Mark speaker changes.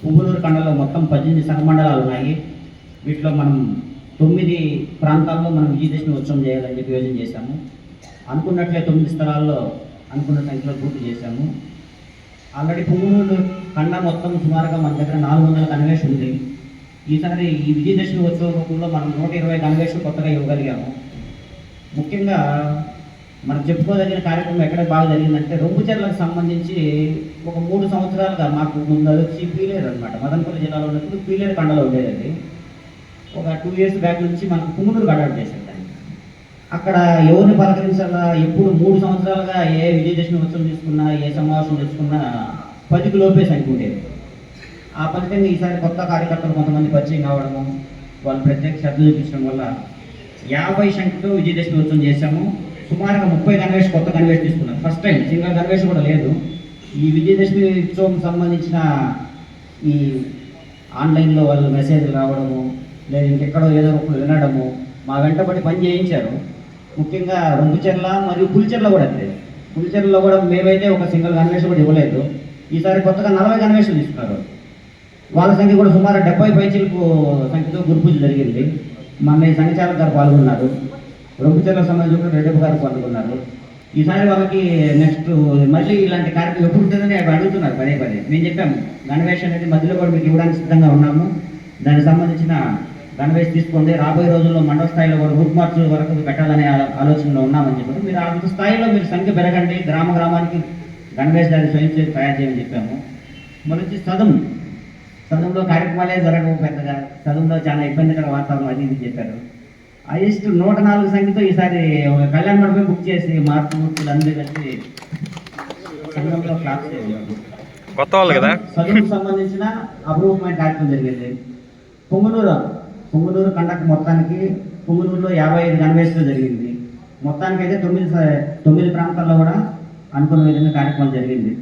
Speaker 1: పుంగునూరు కండలో మొత్తం 18 సంఘమండలాలు ఉన్నాయి. వీటిలో మనం 9 ప్రాంతాల్లో మనం విజయదశమి ఉత్సవం చేయాలని చెప్పి యోజన చేశాము. అనుకున్నట్లే 9 స్థలాల్లో అనుకున్న సంఖ్యలో పూర్తి చేశాము. ఆల్రెడీ పుంగునూరు కండ మొత్తం సుమారుగా మన దగ్గర 400 కన్వేషన్ ఉంది. ఈసారి ఈ విజయదశమి ఉత్సవంలో మనం 120 కన్వేషన్ కొత్తగా ఇవ్వగలిగాము. ముఖ్యంగా మనం చెప్పుకోదగిన కార్యక్రమం ఎక్కడ బాగా జరిగిందంటే రొంపుచెర్లకు సంబంధించి ఒక 3 సంవత్సరాలుగా మాకు ముందు అది వచ్చి పీలేరు అనమాట. మదనపల్లి జిల్లాలో ఉన్నప్పుడు పీలేరు కండలో ఉండేది. ఒక 2 ఇయర్స్ బ్యాక్ నుంచి మనకు పుంగునూరు అడాప్ట్ చేశారు దాన్ని. అక్కడ ఎవరిని పలకరించాలా, ఎప్పుడు 3 సంవత్సరాలుగా ఏ విజయదశమి ఉత్సవం తీసుకున్నా, ఏ సమావేశం తీసుకున్నా 10కి లోపే సంఖ్య ఉండేది. ఆ ఫలితంగా ఈసారి కొత్త కార్యకర్తలు కొంతమంది పరిచయం కావడము, వాళ్ళు ప్రత్యేక శ్రద్ధ చూపించడం వల్ల 50 సంఖ్యతో విజయదశమి ఉత్సవం చేశాము. సుమారుగా 30 కన్వేషన్ కొత్త కన్వేషన్ తీసుకున్నాం. ఫస్ట్ టైం సింగిల్ కన్వేషన్ కూడా లేదు. ఈ విజయదశమి ఉత్సవం సంబంధించిన ఈ ఆన్లైన్లో వాళ్ళు మెసేజ్లు రావడము, లేదా ఇంకెక్కడో ఏదో ఒకటి వినడము, మా వెంటబడి పని చేయించారు. ముఖ్యంగా రొంపుచెర్ల మరియు పులిచెర్ల కూడా అంతే. పులిచెర్లలో కూడా మేమైతే ఒక సింగిల్ కన్వేషన్ కూడా ఇవ్వలేదు. ఈసారి కొత్తగా 40 కన్వేషన్లు తీసుకున్నారు. వాళ్ళ సంఖ్య కూడా సుమారు 70 పైచీలకు సంఖ్యతో గురుపూజ జరిగింది. మన ఈ సంఘచాలక్ గారు పాల్గొన్నారు. రొంపుచెర్లకు సంబంధించి రెడ్డప్ప గారు పాల్గొన్నారు. ఈసారి వాళ్ళకి నెక్స్ట్ మళ్ళీ ఇలాంటి కార్యక్రమం ఎప్పుడు ఉంటుందని అవి అడుగుతున్నారు పదే. మేము చెప్పాము గణవేష్ అనేది మధ్యలో కూడా మీకు ఇవ్వడానికి సిద్ధంగా ఉన్నాము. దానికి సంబంధించిన గణవేష్ తీసుకోండి. రాబోయే రోజుల్లో మండల స్థాయిలో కూడా రూట్ మార్చుల వరకు పెట్టాలనే ఆలోచనలో ఉన్నామని చెప్పారు. మీరు అంత స్థాయిలో మీరు సంఖ్య పెరగండి, గ్రామానికి గణవేష్ దాన్ని స్వయం చేసి తయారు చేయమని చెప్పాము. మన వచ్చి చదువులో కార్యక్రమాలే జరగవు పెద్దగా. చదువులో చాలా ఇబ్బందికర వాతావరణం అది ఇది చెప్పారు. హైయెస్ట్ 104 సంఖ్యతో ఈసారి ఒక కళ్యాణ మండపం బుక్ చేసి మార్పులు అందరూ కలిసి సంఘంలో క్లాస్ చేయాలి.
Speaker 2: కొత్త వాళ్ళు కదా.
Speaker 1: చదువుకు సంబంధించిన అప్రూవ్మెంట్ కార్యక్రమం జరిగింది. పుంగునూరు కండకు మొత్తానికి పుంగునూరులో 55 కన్వేషన్లు జరిగింది. మొత్తానికి అయితే 9 ప్రాంతాల్లో కూడా అనుకున్న విధంగా కార్యక్రమం జరిగింది.